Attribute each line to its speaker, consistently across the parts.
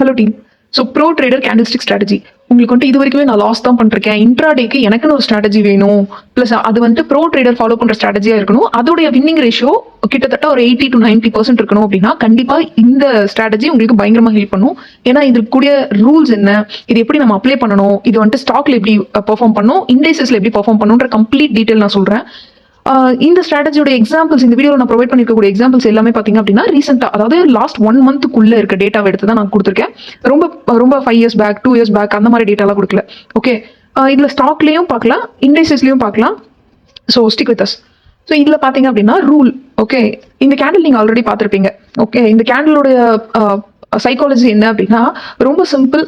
Speaker 1: Hello team. So bro trader candlestick strategy உங்களுக்கு வந்துட்டு இது வரைக்குமே நான் லாஸ் தான் பண்ணிருக்கேன். இன்ட்ராடேக்கு எனக்குன்னு ஒரு ஸ்ட்ராட்டஜி வேணும். ப்ளஸ் அது வந்துட்டு ப்ரோ ட்ரேடர் ஃபாலோ பண்ற ஸ்ட்ராட்டஜியா இருக்கணும். அதோடைய வின்னிங் ரேஷியோ கிட்டத்தட்ட ஒரு 80 to 90% இருக்கணும் அப்படின்னா கண்டிப்பா இந்த ஸ்ட்ராட்டஜி உங்களுக்கு பயங்கரமா ஹெல்ப் பண்ணும். ஏன்னா இதுக்கு கூடிய ரூல்ஸ் என்ன, இது எப்படி நம்ம அப்ளை பண்ணணும், இது வந்துட்டு ஸ்டாக்ல எப்படி பெர்ஃபார்ம் பண்ணும், இண்டெக்ஸஸ்ல எப்படி பெர்ஃபார்ம் பண்ணுன்ற கம்ப்ளீட் டீடைல் நான் சொல்றேன். இந்த ஸ்ட்ராட்டஜியோட எக்ஸாம்பிள்ஸ் இந்த வீடியோவில் நான் ப்ரொவைட் பண்ணிருக்கக்கூடிய எக்ஸாம்பிள்ஸ் எல்லாமே பார்த்தீங்க அப்படின்னா ரீசெண்டாக, அதாவது லாஸ்ட் 1 monthக்குள்ள இருக்க டேட்டாவை எடுத்து தான் நான் கொடுத்துருக்கேன். ரொம்ப ரொம்ப 5 years பேக் 2 years பேக் அந்த மாதிரி டேட்டாலாம் கொடுக்கல. ஓகே, இதில் ஸ்டாக்லேயும் பார்க்கலாம், இண்டெக்ஸஸ்லையும் பார்க்கலாம். So stick with us. So இதில் பார்த்தீங்க அப்படின்னா ரூல். ஓகே, இந்த கேண்டில் நீங்கள் ஆல்ரெடி பார்த்துருப்பீங்க. ஓகே, இந்த கேண்டிலோடைய சைக்காலஜி என்ன அப்படின்னா ரொம்ப சிம்பிள்.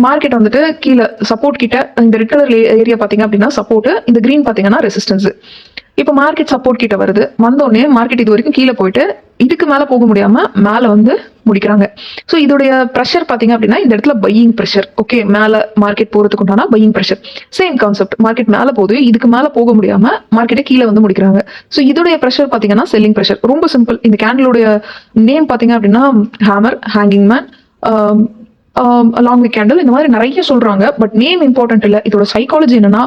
Speaker 1: மார்க்கெட் வந்துட்டு கீழே சப்போர்ட் கிட்ட, இந்த ரெட் கலர் ஏரியா பார்த்தீங்க அப்படின்னா சப்போர்ட், இந்த கிரீன் பார்த்தீங்கன்னா ரெசிஸ்டன்ஸ். இப்போ மார்க்கெட் சப்போர்ட் கிட்ட வருது, வந்தோடனே மார்க்கெட் இது வரைக்கும் கீழே போயிட்டு இதுக்கு மேலே போக முடியாம மேலே வந்து முடிக்கிறாங்க. ஸோ இதோடைய ப்ரெஷர் பார்த்தீங்க அப்படின்னா இந்த இடத்துல பையிங் ப்ரெஷர். ஓகே, மேலே மார்க்கெட் போகிறதுக்கு உண்டான buying pressure. Same concept, market மேலே போகுது, இதுக்கு மேலே போக முடியாம மார்க்கெட்டை கீழே வந்து முடிக்கிறாங்க. ஸோ இதோடைய ப்ரெஷர் பார்த்தீங்கன்னா செல்லிங் ப்ரெஷர். ரொம்ப சிம்பிள். இந்த கேண்டிலோடைய நேம் பார்த்தீங்க அப்படின்னா hammer, hanging man, long wick candle, இந்த மாதிரி நிறைய சொல்றாங்க. பட் நேம் இம்பார்ட்டன்ட் இல்லை. இதோட சைக்காலஜி என்னன்னா,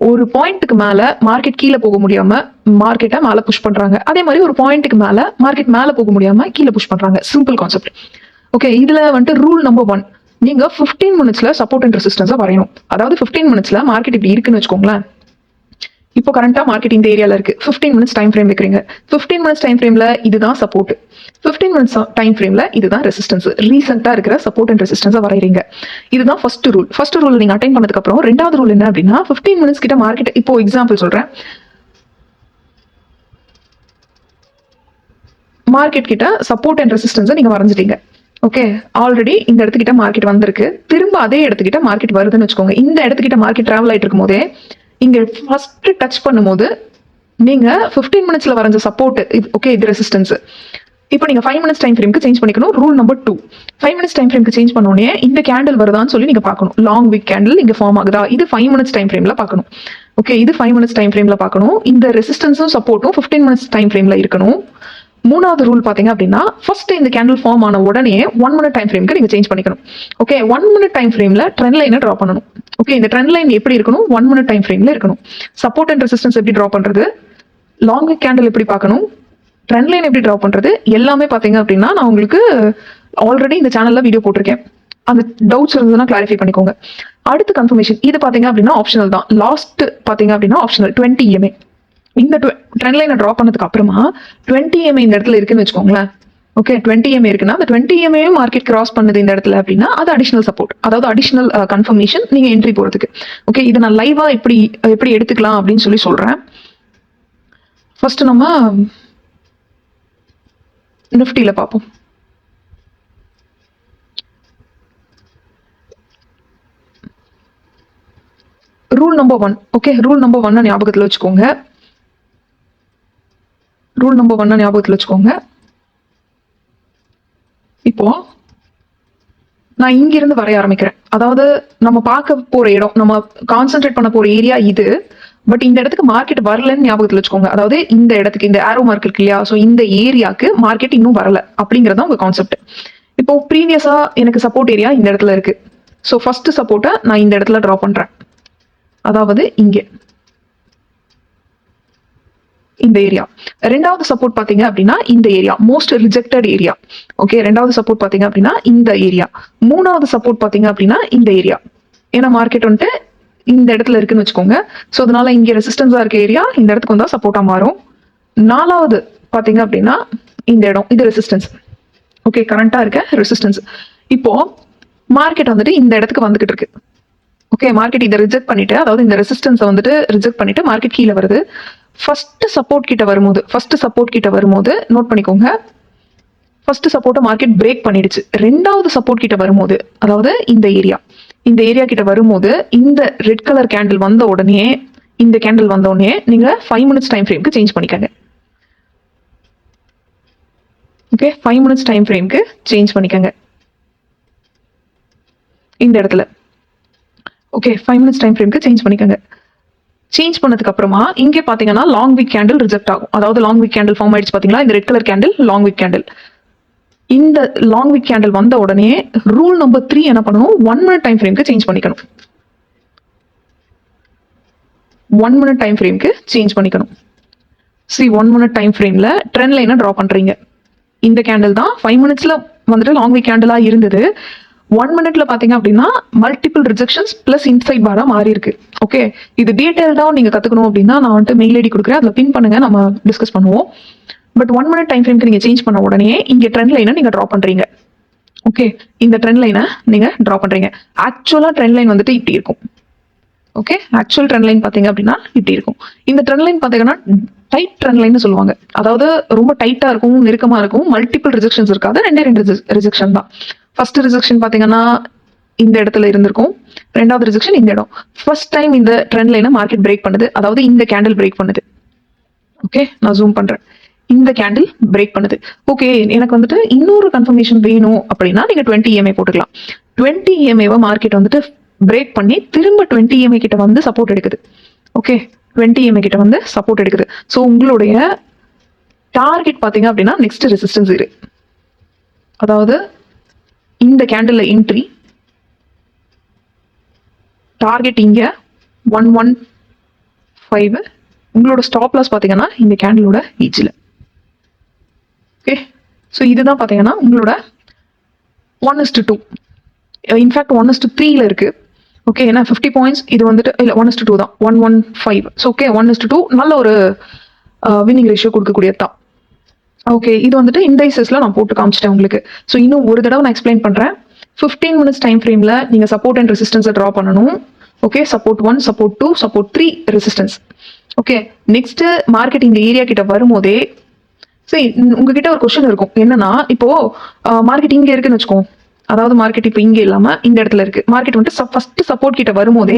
Speaker 1: ஒரு பாயிண்ட்டுக்கு மேல மார்க்கெட் கீழே போக முடியாம மார்க்கெட்டை மேல புஷ் பண்றாங்க. அதே மாதிரி ஒரு பாயிண்ட்டுக்கு மேல மார்க்கெட் மேல போக முடியாம கீழே புஷ் பண்றாங்க. Simple concept. ஓகே, இதுல வந்துட்டு ரூல் நம்பர் 1, நீங்க 15 minutesல சப்போர்ட் அண்ட் ரெசிஸ்டன்ஸா வரையணும். அதாவது 15 minutesல மார்க்கெட் இப்படி இருக்குன்னு வச்சுக்கோங்களேன். இப்போ கரண்டா மார்க்கெட் இந்த ஏரியால இருக்கு. 15 minutes டைம் ஃப்ரேம் வைக்கிறீங்க. 15 minutes டைம் ஃப்ரேம்ல இதுதான் சப்போர்ட், 15 minutes டைம் ஃப்ரேம்ல இதுதான் ரெசிஸ்டன்ஸ். ரீசெண்டா இருக்கிற சப்போர்ட் அண்ட் ரெசிஸ்டன்ஸா வரையறீங்க. இதுதான் ஃபர்ஸ்ட் ரூல். ஃபர்ஸ்ட் ரூல் நீங்க அட்டைன் பண்ணதுக்கு அப்புறம் ரெண்டாவது ரூல் என்ன அப்படின்னா, 15 minutes கிட்ட மார்க்கெட், இப்போ எக்ஸாம்பிள் சொல்றேன், மார்க்கெட் கிட்ட சப்போர்ட் அண்ட் ரெசிஸ்டன்ஸை நீங்க வரைஞ்சிட்டீங்க. ஓகே, ஆல்ரெடி இந்த இடத்துக்கிட்ட மார்க்கெட் வந்திருக்கு, திரும்ப அதே இடத்துக்கிட்ட மார்க்கெட் வருதுன்னு வச்சுக்கோங்க. இந்த இடத்துக்கிட்ட மார்க்கெட் டிராவல் ஆயிட்டு இருக்கும் போதே இங்க ஃபர்ஸ்ட் டச் பண்ணும்போது நீங்க 15 minutesல வரைஞ்ச சப்போர்ட், ஓகே இது ரெசிஸ்டன்ஸ். இப்போ நீங்க 5 minutes டைம் ஃப்ரேம்க்கு சேஞ்ச் பண்ணிக்கணும். ரூல் நம்பர் 2, 5 minutes டைம் ஃப்ரேம்க்கு சேஞ்ச் பண்ணோடனே இந்த கேண்டில் வருதான்னு சொல்லி நீங்க பார்க்கணும். லாங் விக் கேண்டில் இங்க ஃபார்ம் ஆகுதா, இது 5 minutes டைம் ஃப்ரேம்ல பார்க்கணும். ஓகே, இது 5 minutes டைம் ஃப்ரேம்ல பார்க்கணும். இந்த ரெசிஸ்டன்ஸும் சப்போர்ட்டும் 15 minutes டைம் ஃப்ரேம்ல இருக்கணும். மூணாவது ரூல் பாத்தீங்க அப்படின்னா, ஃபர்ஸ்ட் இந்த கேண்டில் ஃபார்ம் ஆன உடனே 1 minute டைம் ஃப்ரேம்க்கு நீங்க சேஞ்ச் பண்ணிக்கணும். ஓகே, 1 minute டைம் ஃப்ரேம்ல ட்ரெண்ட் லைனை டிரா பண்ணணும். ஓகே, இந்த ட்ரெண்ட் லைன் எப்படி இருக்கணும், 1 minute டைம் ஃப்ரேம்ல இருக்கணும். சப்போர்ட் அண்ட் ரெசிஸ்டன்ஸ் எப்படி டிரா பண்றது, லாங் விக் கேண்டில் எப்படி பார்க்கணும், ட்ரெண்ட் லைன் எப்படி டிரா பண்றது, எல்லாமே பாத்தீங்க அப்படின்னா நான் உங்களுக்கு ஆல்ரெடி இந்த சேனல்ல வீடியோ போட்டிருக்கேன். அந்த டவுட்ஸ் இருந்ததுன்னா கிளாரிஃபை பண்ணிக்கோங்க. அடுத்து கன்ஃபர்மேஷன், இது பாத்தீங்க அப்படின்னா ஆப்ஷனல் தான். லாஸ்ட் பாத்தீங்க அப்படின்னா ஆப்ஷனல் 20 EMA. இந்த ட்ரெண்ட் லைனை டிரா பண்ணதுக்கு அப்புறமா 20 EMA இந்த இடத்துல இருக்குன்னு வச்சுக்கோங்களேன். ஓகே, 20 EMA இருக்குன்னா அந்த 20 EMA மார்க்கெட் கிராஸ் பண்ணுது இந்த இடத்துல அப்படின்னா அது அடிஷனல் சப்போர்ட், அதாவது அடிஷனல் கன்ஃபர்மேஷன் நீங்க என்ட்ரி போறதுக்கு. ஓகே, இதை நான் லைவா எப்படி எடுத்துக்கலாம் அப்படின்னு சொல்றேன். ஃபர்ஸ்ட் நம்ம நிஃப்டியில பார்ப்போம். Rule number 1. Okay, rule number 1 ஞாபகத்தில் வச்சுக்கோங்க. ரூல் நம்பர் 1 ஞாபகத்தில் வச்சுக்கோங்க. இப்போ நான் இங்கிருந்து வரைய ஆரம்பிக்கிறேன். அதாவது நம்ம பார்க்க போற இடம், நம்ம கான்சென்ட்ரேட் பண்ண போற ஏரியா இது. பட் இந்த இடத்துக்கு மார்க்கெட் வரலன்னு ஞாபகத்தில் வச்சுக்கோங்க. அதாவது இந்த இடத்துக்கு, இந்த ஆரோ மார்க் இருக்கு இல்லையா, ஸோ இந்த ஏரியாவுக்கு மார்க்கெட் இன்னும் வரல அப்படிங்கறத உங்க கான்செப்ட். இப்போ ப்ரீவியஸா எனக்கு சப்போர்ட் ஏரியா இந்த இடத்துல இருக்கு. ஸோ ஃபர்ஸ்ட் சப்போர்ட்டை நான் இந்த இடத்துல டிரா பண்றேன். அதாவது இங்கே இந்த ஏரியா. ரெண்டாவது சப்போர்ட் பாத்தீங்க அப்படின்னா இந்த area, most rejected area. Okay, ரெண்டாவது சப்போர்ட் பாத்தீங்க அப்படின்னா இந்த ஏரியா. மூணாவது சப்போர்ட் பாத்தீங்க அப்படின்னா இந்த ஏரியா. ஏன்னா மார்க்கெட் வந்துட்டு இந்த இடத்துல இருக்குன்னு வச்சுக்கோங்க. ஸோ அதனால இங்க ரெசிஸ்டன்ஸா இருக்க ஏரியா இந்த இடத்துக்கு வந்தா சப்போர்ட்டா மாறும். நாலாவது பாத்தீங்க அப்படின்னா இந்த இடம், இது ரெசிஸ்டன்ஸ். ஓகே, கரண்டா இருக்க ரெசிஸ்டன்ஸ். இப்போ மார்க்கெட் வந்துட்டு இந்த இடத்துக்கு வந்துகிட்டு இருக்கு. ஓகே, மார்க்கெட் இதை ரிஜெக்ட் பண்ணிட்டு, அதாவது இந்த ரெசிஸ்டன்ஸை வந்துட்டு ரிஜெக்ட் பண்ணிட்டு மார்க்கெட் கீழே வருது. ஃபர்ஸ்ட் சப்போர்ட் கிட்ட வரும்போது நோட் பண்ணிக்கோங்க, ஃபர்ஸ்ட் சப்போர்ட்டை மார்க்கெட் பிரேக் பண்ணிடுச்சு. ரெண்டாவது சப்போர்ட் கிட்ட வரும்போது, அதாவது இந்த ஏரியா கிட்ட வரும்போது இந்த ரெட் கலர் கேண்டில் வந்த உடனே, இந்த கேண்டில் வந்த உடனே நீங்க 5 minutes டைம் ஃப்ரேம்க்கு சேஞ்ச் பண்ணிக்கங்க. ஓகே, 5 minutes டைம் ஃப்ரேம்க்கு சேஞ்ச் பண்ணிக்கங்க இந்த இடத்துல. ஓகே, 5 minutes டைம் ஃப்ரேம்க்கு சேஞ்ச் பண்ணிக்கங்க. சேஞ்ச் பண்ணதுக்கு அப்புறமா இங்கே பாத்தீங்கன்னா லாங் விக் கேண்டில் ரிஜெக்ட் ஆகும். அதாவது லாங் விக் கேண்டில் ஃபார்ம் ஆயிடுச்சு பாத்தீங்களா, இந்த red colour candle long wick candle. இந்த லாங் வீக் கேண்டில் வந்த உடனே ரூல் நம்பர் 3 என்ன பண்ணணும், 1 மினிட் டைம் ஃப்ரேம்க்கு சேஞ்ச் பண்ணிக்கணும். 1 மினிட் டைம் ஃப்ரேம்க்கு சேஞ்ச் பண்ணிக்கணும். 1 மினிட் டைம் ஃப்ரேம்ல ட்ரெண்ட் லைனை டிரா பண்றீங்க. இந்த கேண்டில் தான் 5 மினிட்ஸ்ல வந்துட்டு லாங் வீக் கேண்டிலா இருந்தது. 1 மினிட்ல பாத்தீங்க அப்படின்னா மல்டிபிள் ரிஜெக்ஷன்ஸ் பிளஸ் இன்சைட் பாரா மாறி இருக்கு. ஓகே, இது டீடைல்டா நீங்க கத்துக்கணும் அப்படின்னா நான் வந்துட்டு மெயில் ஐடி கொடுக்குறேன், அதுல பின் பண்ணுங்க, நம்ம டிஸ்கஸ் பண்ணுவோம். பட் 1 மினிட் டைம் ஃப்ரேம்க்கு நீங்க சேஞ்ச் பண்ண உடனே இங்க ட்ரெண்ட் லைனை நீங்க டிரா பண்றீங்க. ஓகே, இந்த ட்ரெண்ட் லைனை நீங்க டிரா பண்றீங்க. ஆக்சுவலா ட்ரெண்ட் லைன் வந்துட்டு இப்படி இருக்கும். ஓகே, ஆக்சுவல் ட்ரெண்ட் லைன் பாத்தீங்க அப்படின்னா இப்படி இருக்கும். இந்த ட்ரெண்ட் லைன் பாத்தீங்கன்னா டைட் ட்ரெண்ட் லைன் சொல்லுவாங்க. அதாவது ரொம்ப டைட்டா இருக்கும், நெருக்கமா இருக்கும், மல்டிபிள் ரிஜெக்ஷன்ஸ் இருக்காது, ரெண்டு ரிஜெக்ஷன் தான். ஃபர்ஸ்ட் ரிஜெக்ஷன் பாத்தீங்கன்னா இந்த இடத்துல இருந்திருக்கும், ரெண்டாவது ரிஜெக்ஷன் இந்த இடம். ஃபர்ஸ்ட் டைம் இந்த ட்ரெண்ட் லைனை மார்க்கெட் பிரேக் பண்ணுது, அதாவது இந்த கேண்டில் பிரேக் பண்ணுது. ஓகே, நான் ஜூம் பண்றேன். இந்த கேண்டில் பிரேக் பண்ணுது. ஓகே, எனக்கு வந்துட்டு இன்னொரு கன்ஃபர்மேஷன் வேணும் அப்படின்னா நீங்க 20 EMA போட்டுக்கலாம். 20 EMA மார்க்கெட் வந்துட்டு பிரேக் பண்ணி திரும்ப 20 EMA கிட்ட வந்து சப்போர்ட் எடுக்குது. ஓகே, 20 EMA கிட்ட வந்து சப்போர்ட் எடுக்குது. ஸோ உங்களுடைய டார்கெட் பாத்தீங்க அப்படின்னா நெக்ஸ்ட் ரெசிஸ்டன்ஸ் இரு, அதாவது இந்த கேண்டில் என்ட்ரி டார்கெட் இங்க 115. உங்களோட ஸ்டாப் லாஸ் பாத்தீங்கன்னா இந்த கேண்டிலோட ஈச்சில். ஓகே, ஸோ இதுதான் பாத்தீங்கன்னா உங்களோட 1:2. இன்ஃபேக்ட் 1:3 இருக்கு. ஓகே, ஏன்னா 50 பாயிண்ட்ஸ் இது வந்துட்டு இல்லை 1:2 தான், 115. ஸோ ஓகே, 1:2 நல்ல ஒரு வின்னிங் ரேஷியோ கொடுக்கக்கூடியது தான். ஓகே, இது வந்துட்டு இண்டைசஸ்ல நான் போட்டு காமிச்சிட்டேன் உங்களுக்கு. ஸோ இன்னும் ஒரு தடவை நான் எக்ஸ்பிளைன் பண்றேன். 15 மினிட்ஸ் டைம் ஃப்ரேம்ல நீங்க சப்போர்ட் அண்ட் ரெசிஸ்டன்ஸை ட்ரா பண்ணணும். Okay, support 1, support 2, support 3, resistance. Okay, next market இந்த ஏரியா கிட்ட வரும்போதே சரி உங்ககிட்ட ஒரு கொஸ்டின் இருக்கும், என்னன்னா இப்போ மார்க்கெட் இங்க இருக்குன்னு வச்சுக்கோ, அதாவது மார்க்கெட் இப்போ இங்க இல்லாம இந்த இடத்துல இருக்கு. மார்க்கெட் வந்துட்டு ஃபர்ஸ்ட் சப்போர்ட் கிட்ட வரும்போதே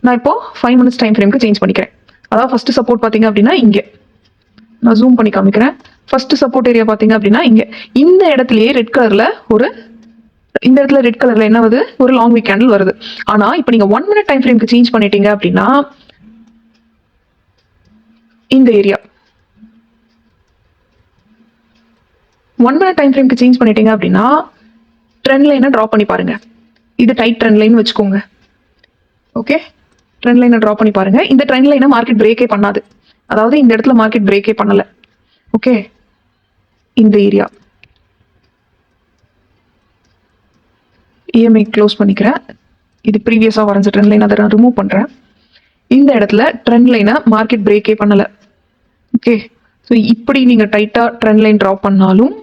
Speaker 1: நான் இப்போ 5 மினிட்ஸ் டைம் ஃப்ரேம்க்கு சேஞ்ச் பண்ணிக்கிறேன். அதாவது ஃபர்ஸ்ட் சப்போர்ட் பாத்தீங்க அப்படின்னா இங்க நான் ஜூம் பண்ணி காமிக்கிறேன். ஃபர்ஸ்ட் சப்போர்ட் ஏரியா பாத்தீங்க அப்படின்னா இங்க இந்த இடத்துலயே ரெட் கலர்ல என்ன வருது, ஒரு லாங் வீக் கேண்டில் வருது. ஆனா இப்போ நீங்க 1 மினிட் டைம் ஃப்ரேம்க்கு சேஞ்ச் பண்ணிட்டீங்க அப்படின்னா இந்த ஏரியா 1 மினிட் டைம் ஃப்ரேம்க்கு சேஞ்ச் பண்ணிட்டீங்க அப்படின்னா ட்ரெண்ட் லைனை டிரா பண்ணி பாருங்க. இது டைட் ட்ரெண்ட் லைன் வச்சுக்கோங்க. ஓகே, ட்ரெண்ட் லைனை டிரா பண்ணி பாருங்க. இந்த ட்ரெண்ட் லைனை மார்க்கெட் பிரேக்கே பண்ணாது, அதாவது இந்த இடத்துல மார்க்கெட் பிரேக்கே பண்ணல. ஓகே, இந்த ஏரியா இஎம்ஐ க்ளோஸ் பண்ணிக்கிறேன். இது ப்ரீவியஸா வரைஞ்ச ட்ரெண்ட் லைன், அதை நான் ரிமூவ் பண்றேன். இந்த இடத்துல ட்ரெண்ட் லைனை மார்க்கெட் பிரேக்கே பண்ணல. ஓகே, ஸோ இப்படி நீங்க டைட்டா ட்ரெண்ட் லைன் டிரா பண்ணாலும்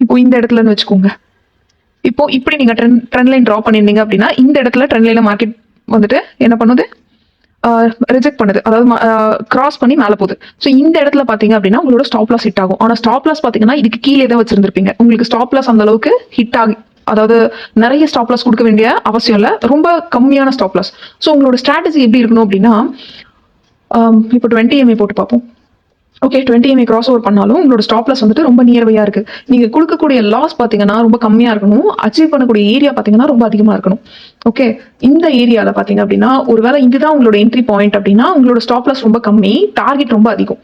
Speaker 1: இப்போ இந்த இடத்துலன்னு வச்சுக்கோங்க, இப்போ இப்படி நீங்க ட்ரெண்ட் லைன் டிரா பண்ணிருந்தீங்க அப்படின்னா இந்த இடத்துல ட்ரெண்ட் லைனை மார்க்கெட் வந்துட்டு என்ன பண்ணுது, ரிஜெக்ட் பண்ணுது, அதாவது கிராஸ் பண்ணி மேலே போகுது. ஸோ இந்த இடத்துல பாத்தீங்க அப்படின்னா உங்களோட ஸ்டாப் லாஸ் ஹிட் ஆகும். ஆனா ஸ்டாப் லாஸ் பாத்தீங்கன்னா இதுக்கு கீழே தான் வச்சிருந்திருப்பீங்க. உங்களுக்கு ஸ்டாப் லாஸ் அந்த அளவுக்கு ஹிட் ஆகி, அதாவது நிறைய ஸ்டாப் லாஸ் கொடுக்க வேண்டிய அவசியம் இல்லை, ரொம்ப கம்மியான ஸ்டாப் லாஸ். ஸோ உங்களோட ஸ்ட்ராட்டஜி எப்படி இருக்கணும் அப்படின்னா, இப்போ 20 EMA போட்டு பார்ப்போம். ஓகே, 20 EMA கிராஸ் ஓவர் பண்ணாலும் உங்களோட ஸ்டாப் லாஸ் வந்துட்டு ரொம்ப நியர்வையா இருக்கு. நீங்க கொடுக்கக்கூடிய லாஸ் பாத்தீங்கன்னா ரொம்ப கம்மியா இருக்கணும், அச்சீவ் பண்ணக்கூடிய ஏரியா பாத்தீங்கன்னா ரொம்ப அதிகமா இருக்கணும். ஓகே, இந்த ஏரியால பாத்தீங்க அப்படின்னா ஒருவேளை இதுதான் உங்களோட என்ட்ரி பாயிண்ட் அப்படின்னா உங்களோட ஸ்டாப் லாஸ் ரொம்ப கம்மி, டார்கெட் ரொம்ப அதிகம்.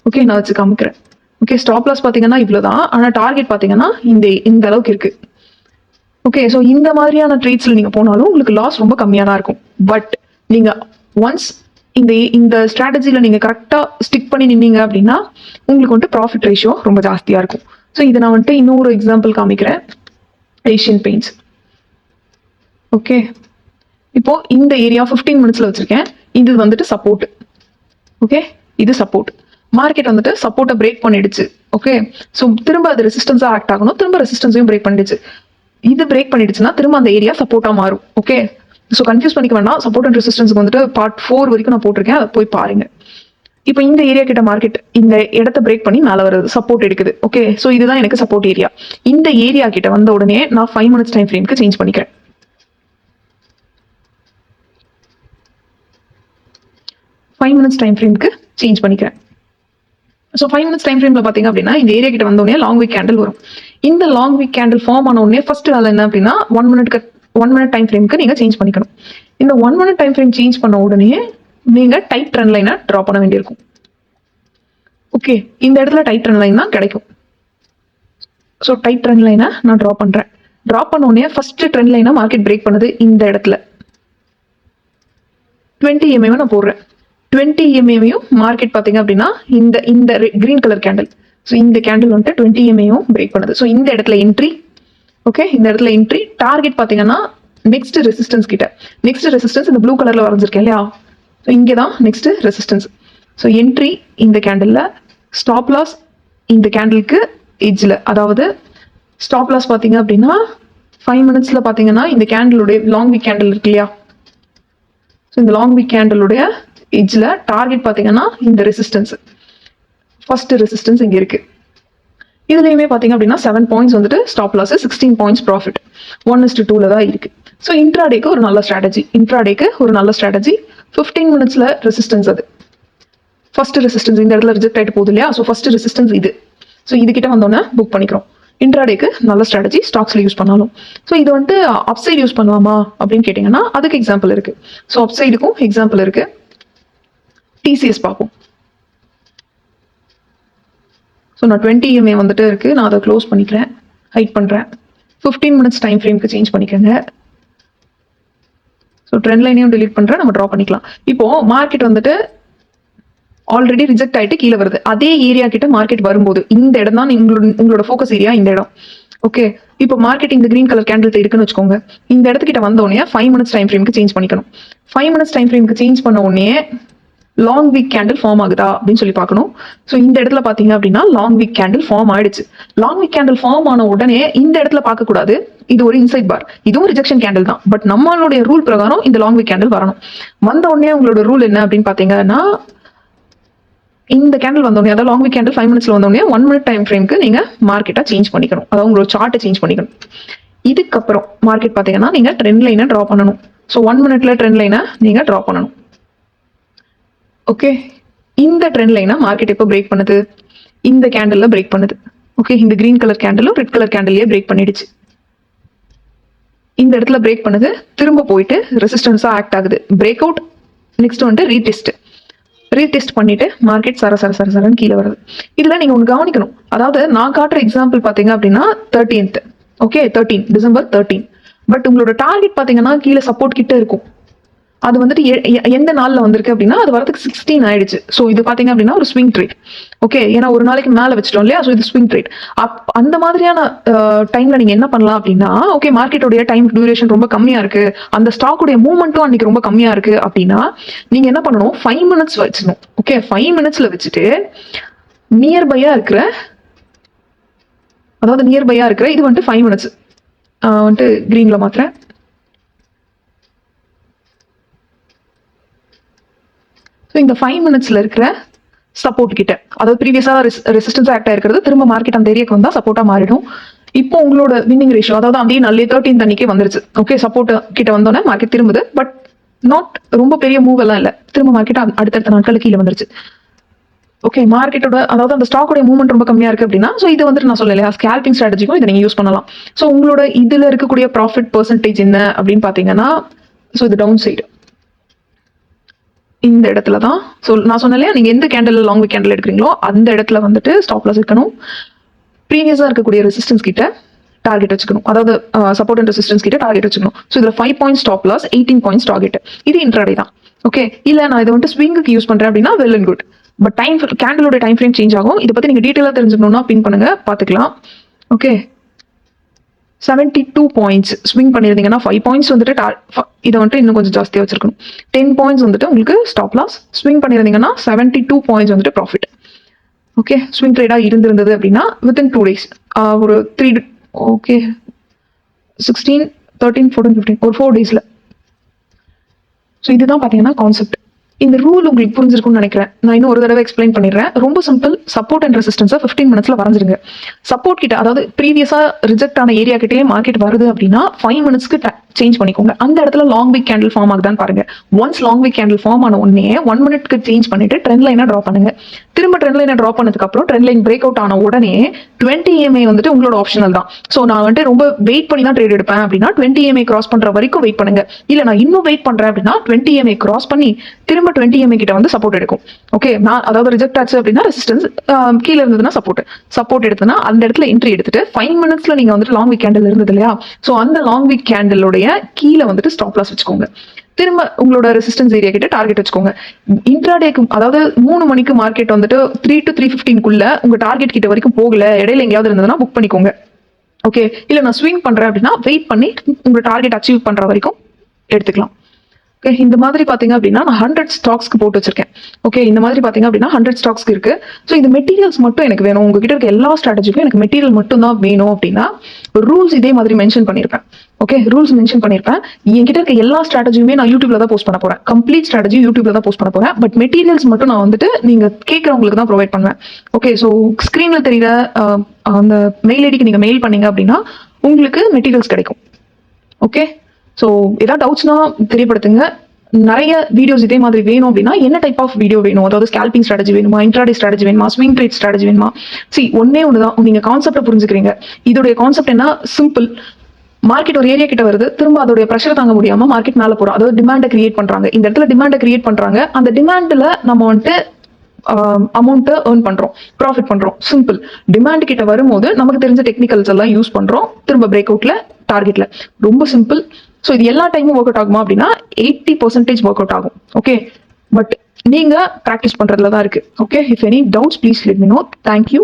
Speaker 1: ஓகே, நான் வச்சு காமிக்கிறேன். ஓகே, ஸ்டாப் லாஸ் பாத்தீங்கன்னா இவ்வளவுதான், ஆனா டார்கெட் பாத்தீங்கன்னா இந்த அளவுக்கு இருக்கு. ஓகே, ஸோ இந்த மாதிரியான ட்ரேட்ஸ்ல நீங்க போனாலும் உங்களுக்கு லாஸ் ரொம்ப கம்மியா தான் இருக்கும். பட் நீங்க ஒன்ஸ் இந்த ஸ்ட்ராட்டஜில நீங்க கரெக்டா ஸ்டிக் பண்ணி நின்னீங்க அப்படின்னா உங்களுக்கு வந்துட்டு ப்ராஃபிட் ரேஷியோ ரொம்ப ஜாஸ்தியா இருக்கும். ஸோ இதை நான் வந்துட்டு இன்னொரு எக்ஸாம்பிள் காமிக்கிறேன், ஏஷியன் பெயிண்ட்ஸ். ஓகே, இப்போ இந்த ஏரியா 15 மினிட்ஸ்ல வச்சிருக்கேன். இது வந்துட்டு சப்போர்ட். ஓகே, இது சப்போர்ட். மார்க்கெட் வந்துட்டு சப்போர்ட்டை பிரேக் பண்ணிடுச்சு. ஓகே, ஸோ திரும்ப அது ரெசிஸ்டன்ஸா ஆக்ட் ஆகணும், திரும்ப ரெசிஸ்டன்ஸையும் பிரேக் பண்ணிடுச்சு. இது பிரேக் பண்ணிடுச்சுன்னா திரும்ப அந்த ஏரியா சப்போர்ட்டா மாறும். ஓகே, ஸோ கன்ஃபியூஸ் பண்ணிக்க வேண்டாம். சப்போர்ட் அண்ட் ரெசிஸ்டன்ஸ்க்கு வந்துட்டு பார்ட் 4 வரைக்கும் நான் போட்டிருக்கேன், அதை போய் பாருங்க. இப்போ இந்த ஏரியா கிட்ட மார்க்கெட் இந்த இடத்த பிரேக் பண்ணி மேலே வருது, சப்போர்ட் எடுக்குது. ஓகே, ஸோ இதுதான் எனக்கு சப்போர்ட் ஏரியா. இந்த ஏரியா கிட்ட வந்த உடனே நான் 5 மினிட்ஸ் டைம் ஃப்ரேம்க்கு சேஞ்ச் பண்ணிக்கிறேன். 5 மினிட்ஸ் டைம் ஃப்ரேம்க்கு சேஞ்ச் பண்ணிக்கிறேன். ஸோ 5 மினிட்ஸ் டைம் ஃப்ரேம்ல பாத்தீங்க அப்படின்னா இந்த ஏரியா கிட்ட வந்த உடனே லாங் வீக் கேண்டில் வரும். இந்த லாங் வீக் கேண்டில் ஃபார்ம் ஆன உடனே ஃபர்ஸ்ட் வேலை என்ன அப்படின்னா 1 மினிட் டைம் ஃப்ரேம்க்கு நீங்க சேஞ்ச் பண்ணிக்கணும். இந்த 1 மினிட் டைம் ஃப்ரேம் சேஞ்ச் பண்ண உடனே நீங்க டைட் ட்ரெண்ட் லைனை டிரா பண்ண வேண்டியிருக்கும். ஓகே, இந்த இடத்துல டைட் ட்ரெண்ட் லைன் தான் கிடைக்கும். ஸோ டைட் ட்ரெண்ட் லைனை நான் ட்ரா பண்ணுறேன். ட்ரா பண்ண உடனே ஃபர்ஸ்ட் ட்ரெண்ட் லைனை மார்க்கெட் பிரேக் பண்ணுது இந்த இடத்துல. 20 EMA நான் போடுறேன். 20 EMAவையும் மார்க்கெட் பார்த்தீங்க அப்படின்னா இந்த இந்த கிரீன் கலர் கேண்டில், ஸோ இந்த கேண்டில் வந்துட்டு 20 EMAவும் பிரேக் பண்ணுது. ஸோ இந்த இடத்துல என்ட்ரி. ஓகே, இந்த இடத்துல என்ட்ரி. டார்கெட் பார்த்தீங்கன்னா நெக்ஸ்ட் ரெசிஸ்டன்ஸ் கிட்ட. நெக்ஸ்ட் ரெசிஸ்டன்ஸ் இந்த ப்ளூ கலர்ல வரைஞ்சிருக்கேன் இல்லையா, ஸோ இங்கே தான் நெக்ஸ்ட் ரெசிஸ்டன்ஸ். ஸோ என்ட்ரி இந்த கேண்டில்ல, ஸ்டாப் லாஸ் இந்த கேண்டிலுக்கு எட்ஜில். அதாவது ஸ்டாப் லாஸ் பார்த்தீங்க அப்படின்னா 5 மினிட்ஸ்ல பார்த்தீங்கன்னா இந்த கேண்டிலுடைய லாங் வீக் கேண்டில் இருக்கு இல்லையா, ஸோ இந்த லாங் வீக் கேண்டிலுடைய எட்ஜில் டார்கெட் பார்த்தீங்கன்னா இந்த ரெசிஸ்டன்ஸ், ஃபர்ஸ்ட் ரெசிஸ்டன்ஸ் இங்கே இருக்கு. இதுலையுமே பார்த்தீங்க அப்படின்னா 7 பாயிண்ட்ஸ் வந்துட்டு ஸ்டாப் லாஸ், 16 பாயிண்ட்ஸ் ப்ராஃபிட். 1:2 தான் இருக்கு. ஸோ இன்ட்ராடேக்கு ஒரு நல்ல ஸ்ட்ராட்டஜி. 15 மினிட்ஸ்ல ரெசிஸ்டன்ஸ். அது ஃபர்ஸ்ட் ரெசிஸ்டன்ஸ் இந்த இடத்துல ரிஜெக்ட் ஆயிட்டு போகுது இல்லையா, ஸோ ஃபர்ஸ்ட் ரெசிஸ்டன்ஸ் இது. ஸோ இது கிட்ட வந்தோன்னே புக் பண்ணிக்கிறோம். இன்ட்ராடேக்கு நல்ல ஸ்ட்ராட்டஜி, ஸ்டாக்ஸ்ல யூஸ் பண்ணாலும். ஸோ இது வந்துட்டு அப்சைட் யூஸ் பண்ணலாமா அப்படின்னு கேட்டீங்கன்னா அதுக்கு எக்ஸாம்பிள் இருக்கு. ஸோ அப்சைடுக்கும் எக்ஸாம்பிள் இருக்கு. டிசிஎஸ் பார்ப்போம். ஸோ நான் 20 EMA வந்துட்டு இருக்கு, நான் அதை க்ளோஸ் பண்ணிக்கிறேன், ஹைட் பண்றேன். 15 மினிட்ஸ் டைம் ஃப்ரேம்க்கு சேஞ்ச் பண்ணிக்கோங்க. ஸோ ட்ரெண்ட் லைனையும் டிலீட் பண்றேன், நம்ம ட்ரா பண்ணிக்கலாம். இப்போ மார்க்கெட் வந்துட்டு ஆல்ரெடி ரிஜெக்ட் ஆயிட்டு கீழே வருது. அதே ஏரியா கிட்ட மார்க்கெட் வரும்போது இந்த இடம் தான் உங்களோட ஃபோக்கஸ் ஏரியா, இந்த இடம். ஓகே, இப்போ மார்க்கெட் இந்த கிரீன் கலர் கேண்டில் இருக்குன்னு வச்சுக்கோங்க. இந்த இடத்துக்கிட்ட வந்த உடனே 5 மினிட்ஸ் டைம் ஃப்ரேம்க்கு சேஞ்ச் பண்ணிக்கணும். 5 மினிட்ஸ் டைம் ஃப்ரேம்க்கு சேஞ்ச் பண்ண உடனே லாங் வீக் கேண்டில் ஃபார்ம் ஆகுதா அப்படின்னு சொல்லி பார்க்கணும். ஸோ இந்த இடத்துல பார்த்தீங்க அப்படின்னா லாங் வீக் கேண்டில் ஃபார்ம் ஆயிடுச்சு. லாங் வீக் கேண்டில் ஃபார்ம் ஆன உடனே இந்த இடத்துல பார்க்கக்கூடாது, இது ஒரு இன்சைட் பார், இதுவும் ரிஜெக்ஷன் கேண்டில் தான். பட் நம்மளுடைய ரூல் பிரகாரம் இந்த லாங் வீக் கேண்டில் வரணும். வந்த உடனே உங்களோட ரூல் என்ன அப்படின்னு பார்த்தீங்கன்னா, இந்த கேண்டில் வந்தோடனே, அதாவது லாங் வீக் கேண்டில் 5 மினிட்ஸ்ல வந்தோடனே 1 மினிட் டைம் ஃப்ரேம்க்கு நீங்க மார்க்கெட்டை சேஞ்ச் பண்ணிக்கணும். அதாவது உங்களோட சார்ட்டை சேஞ்ச் பண்ணிக்கணும். இதுக்கப்புறம் மார்க்கெட் பார்த்தீங்கன்னா நீங்க ட்ரெண்ட் லைனை ட்ரா பண்ணணும். ஸோ 1 மினிட்ல ட்ரெண்ட் லைனை நீங்க ட்ரா பண்ணணும். ஓகே, இந்த ட்ரெண்ட் லைனை மார்க்கெட் எப்போ பிரேக் பண்ணுது, இந்த கேண்டில்ல பிரேக் பண்ணுது. ஓகே, இந்த கிரீன் கலர் கேண்டிலும் ரெட் கலர் கேண்டிலே பிரேக் பண்ணிடுச்சு. இந்த இடத்துல பிரேக் பண்ணுது, திரும்ப போயிட்டு ரெசிஸ்டன்ஸா ஆக்ட் ஆகுது, பிரேக் அவுட். நெக்ஸ்ட் வந்துட்டு ரீடெஸ்ட் பண்ணிட்டு மார்க்கெட் சரன்னு கீழே வருது. இதுல நீங்க ஒன்று கவனிக்கணும். அதாவது நான் காட்டுற எக்ஸாம்பிள் பாத்தீங்க அப்படின்னா 13th. Okay, December 13. பட் உங்களோட டார்கெட் பாத்தீங்கன்னா கீழே சப்போர்ட் கிட்ட இருக்கும். அது வந்துட்டு எந்த நாள்ல வந்திருக்கு அப்படின்னா அது வரதுக்கு 16 ஆயிடுச்சு. ஸோ இது பாத்தீங்க அப்படின்னா ஒரு ஸ்விங் ட்ரேட். ஓகே, ஏன்னா ஒரு நாளைக்கு மேல வச்சிட்டோம் இல்லையா, ஸோ இது ஸ்விங் ட்ரேட். அந்த மாதிரியான டைம்ல நீங்க என்ன பண்ணலாம் அப்படின்னா, ஓகே மார்க்கெட்டோடைய டைம் டியூரேஷன் ரொம்ப கம்மியா இருக்கு, அந்த ஸ்டாக்குடைய மூவ்மெண்ட்டும் அன்னைக்கு ரொம்ப கம்மியா இருக்கு அப்படின்னா நீங்க என்ன பண்ணணும், 5 மினிட்ஸ் வச்சிடணும். ஓகே, 5 மினிட்ஸ்ல வச்சுட்டு நியர்பையா இருக்கிற இது வந்துட்டு 5 மினிட்ஸ் வந்துட்டு கிரீன்ல மாத்திரேன். ஸோ இந்த 5 மினிட்ஸ்ல இருக்கிற சப்போர்ட் கிட்ட, அதாவது ப்ரீவியஸா ரெசிஸ்டன்ஸ் ஆக்ட் ஆயிருக்கிறது திரும்ப மார்க்கெட் அந்த ஏரியாக்கு வந்தா சப்போர்ட்டா மாறிடும். இப்போ உங்களோட வின்னிங் ரேஷியோ, அதாவது அப்படியே நல்ல 13th அன்னைக்கே வந்துருச்சு. ஓகே, சப்போர்ட் கிட்ட வந்தோன்னே மார்க்கெட் திரும்புது. பட் நாட் ரொம்ப பெரிய மூவ் எல்லாம் இல்லை, திரும்ப மார்க்கெட் அடுத்தடுத்த நாட்கள் கீழே வந்துருச்சு. ஓகே, மார்க்கெட்டோட அதாவது அந்த ஸ்டாக்கோட மூவ்மெண்ட் ரொம்ப கம்மியா இருக்கு அப்படின்னா, ஸோ இது வந்துட்டு நான் சொல்லலையா ஸ்கேல்பிங் ஸ்ட்ராட்டஜிக்கும் இதை நீங்க யூஸ் பண்ணலாம். ஸோ உங்களோட இதுல இருக்கக்கூடிய ப்ராஃபிட் பெர்சன்டேஜ் என்ன அப்படின்னு பாத்தீங்கன்னா, ஸோ இது டவுன் சைடு இந்த இடத்துல தான். ஸோ நான் சொன்னேன் நீங்க எந்த கேண்டில் லாங் வீக் கேண்டில் எடுக்கிறீங்களோ அந்த இடத்துல வந்துட்டு ஸ்டாப் லாஸ் இருக்கணும். ப்ரீவியஸா இருக்கக்கூடிய ரெசிஸ்டன்ஸ் கிட்ட டார்கெட் வச்சுக்கணும், அதாவது சப்போர்ட் அண்ட் ரெசிஸ்டன்ஸ் கிட்ட டார்கெட் வச்சுக்கணும். ஸோ இதுல 5 points stop loss, 18 points target. இது இன்ட்ராடே தான். ஓகே, இல்ல நான் இதை வந்துட்டு ஸ்விங்குக்கு யூஸ் பண்றேன் அப்படின்னா வெல் அண்ட் குட். பட் கேண்டிலோட டைம் ஃப்ரேம் சேஞ்ச் ஆகும். இதை பத்தி நீங்க டீட்டெயிலா தெரிஞ்சுக்கணும்னா பின் பண்ணுங்க, பாத்துக்கலாம். ஓகே, 72 பாயிண்ட்ஸ் ஸ்விங் பண்ணிருந்தீங்கன்னா 5 பாயிண்ட்ஸ் வந்துட்டு இதை வந்துட்டு இன்னும் கொஞ்சம் ஜாஸ்தியாக வச்சிருக்கணும். 10 பாயிண்ட்ஸ் வந்துட்டு உங்களுக்கு ஸ்டாப் லாஸ். ஸ்விங் பண்ணிருந்தீங்கன்னா 72 பாயிண்ட்ஸ் வந்துட்டு ப்ராஃபிட். ஓகே, ஸ்விங் ட்ரேடா இருந்திருந்தது அப்படின்னா வித்தின் 2 days ஒரு 3 ஓகே 16 13 14 15 ஒரு 4 daysல. ஸோ இதுதான் பாத்தீங்கன்னா கான்செப்ட். இந்த ரூல் உங்களுக்கு புரிஞ்சிருக்கும்னு நினைக்கிறேன். நான் இன்னும் ஒரு தடவை எக்ஸ்பிளைன் பண்ணிடுறேன். ரொம்ப சிம்பிள். சப்போர்ட் அண்ட் ரெசிஸ்டன்ஸை 15 மினிட்ஸ்ல வரைஞ்சிருங்க. சப்போர்ட் கிட்ட, அதாவது ப்ரீவியஸா ரிஜெக்ட் ஆன ஏரியா கிட்டே மார்க்கெட் வருது அப்படின்னா 5 மினிட்ஸ்க்கு சேஞ்ச் பண்ணிக்கோங்க. அந்த இடத்துல லாங் வீக் கேண்டில் ஃபார்ம் ஆகுதான்னு பாருங்க. Once long wick candle form ஆன உடனே 1 மினிட்க்கு சேஞ்ச் பண்ணிட்டு ட்ரெண்ட் லைனை ட்ரா பண்ணுங்க. திரும்ப ட்ரெண்ட் லைனை ட்ரா பண்ணதுக்கு அப்புறம் ட்ரெண்ட் லைன் பிரேக் அவுட் ஆன உடனே 20 EMA வந்துட்டு உங்களோட ஆப்ஷனல் தான். ஸோ நான் வந்துட்டு ரொம்ப வெயிட் பண்ணி தான் ட்ரேட் எடுப்பேன் அப்படின்னா 20 EMA கிராஸ் பண்ற வரைக்கும் வெயிட் பண்ணுங்க. இல்ல நான் இன்னும் வெயிட் பண்றேன் அப்படின்னா 20 EMA கிராஸ் பண்ணி திரும்ப திரும்ப 20 EMA கிட்ட வந்து சப்போர்ட் எடுக்கும். ஓகே, நான் அதாவது ரிஜெக்ட் ஆச்சு அப்படின்னா ரெசிஸ்டன்ஸ், கீழே இருந்ததுன்னா சப்போர்ட் எடுத்தனா அந்த இடத்துல என்ட்ரி எடுத்துட்டு 5 மினிட்ஸ்ல நீங்க வந்துட்டு லாங் வீக் கேண்டில் இருந்தது இல்லையா, ஸோ அந்த லாங் வீக் கேண்டிலுடைய கீழே வந்துட்டு ஸ்டாப் லாஸ் வச்சுக்கோங்க. திரும்ப உங்களோட ரெசிஸ்டன்ஸ் ஏரியா கிட்ட டார்கெட் வச்சுக்கோங்க. இன்ட்ராடேக்கு அதாவது 3 மணிக்கு மார்க்கெட் வந்துட்டு 3 to 3:15 உங்க டார்கெட் கிட்ட வரைக்கும் போகல, இடையில எங்கேயாவது இருந்ததுன்னா புக் பண்ணிக்கோங்க. ஓகே, இல்ல நான் ஸ்விங் பண்றேன் அப்படின்னா வெயிட் பண்ணி உங்க டார்கெட் அச்சீவ் பண்ற வரைக்கும் எடுத்துக்கலாம். ஓகே, இந்த மாதிரி பாத்தீங்க அப்படின்னா நான் 100 ஸ்டாக்ஸ்க்கு போட்டு வச்சிருக்கேன். ஓகே, இந்த மாதிரி பாத்தீங்க அப்படின்னா 100 ஸ்டாக்ஸ்க்கு இருக்கு. ஸோ இந்த மெட்டீரியல்ஸ் மட்டும் எனக்கு வேணும், உங்ககிட்ட இருக்க எல்லா ஸ்ட்ராட்டஜிக்கும் எனக்கு மெட்டீரியல் மட்டும் தான் வேணும் அப்படின்னா ரூல்ஸ் இதே மாதிரி மென்ஷன் பண்ணிருப்பேன். ஓகே, ரூல்ஸ் மென்ஷன் பண்ணிருப்பேன். என்கிட்ட இருக்க எல்லா ஸ்ட்ராட்டஜியுமே நான் யூடியூப்ல தான் போஸ்ட் பண்ண போறேன். கம்ப்ளீட் ஸ்ட்ராட்டஜி யூடியூப்ல தான் போஸ்ட் பண்ண போறேன். பட் மெட்டீரியல்ஸ் மட்டும் நான் வந்துட்டு நீங்க கேட்கறவங்களுக்கு தான் ப்ரொவைட் பண்ணுவேன். ஓகே, ஸோ ஸ்கிரீன்ல தெரியுற அந்த மெயில் ஐடிக்கு நீங்க மெயில் பண்ணீங்க அப்படின்னா உங்களுக்கு மெட்டீரியல்ஸ் கிடைக்கும். ஓகே, ஸோ ஏதாவது டவுட்ஸ்னா தெரியப்படுத்துங்க. நிறைய வீடியோஸ் இதே மாதிரி வேணும் அப்படின்னா என்ன டைப் ஆஃப் வீடியோ வேணும், அதாவது ஸ்கேல்பிங் ஸ்ட்ராட்டஜி வேணுமா, இன்ட்ராடே ஸ்ட்ராட்டஜி வேணுமா, ஸ்விங் ட்ரேட் ஸ்ட்ராட்டஜி வேணுமா? ஒன்னே ஒண்ணுதான், நீங்க கான்செப்டை புரிஞ்சுக்கிறீங்க. இதோடைய கான்செப்ட் என்ன, சிம்பிள். மார்க்கெட் ஒரு ஏரியா கிட்ட வருது, திரும்ப அதோடைய ப்ரெஷர் தாங்க முடியாம மார்க்கெட் மேல போறோம், அதாவது டிமாண்டை கிரியேட் பண்றாங்க. இந்த இடத்துல டிமாண்டை கிரியேட் பண்றாங்க, அந்த டிமாண்ட்ல நம்ம வந்துட்டு அமௌண்ட்டை ஏர்ன் பண்றோம், ப்ராஃபிட் பண்றோம். சிம்பிள். டிமாண்ட் கிட்ட வரும்போது நமக்கு தெரிஞ்ச டெக்னிக்கல்ஸ் எல்லாம் யூஸ் பண்றோம், திரும்ப பிரேக் அவுட்ல டார்கெட்ல. ரொம்ப சிம்பிள். ஸோ இது எல்லா டைமும் ஒர்க் அவுட் ஆகுமா அப்படின்னா 80% ஒர்க் அவுட் ஆகும். ஓகே, பட் நீங்க ப்ராக்டிஸ் பண்றதுல தான் இருக்கு. Okay, if any doubts please let me know. Thank you.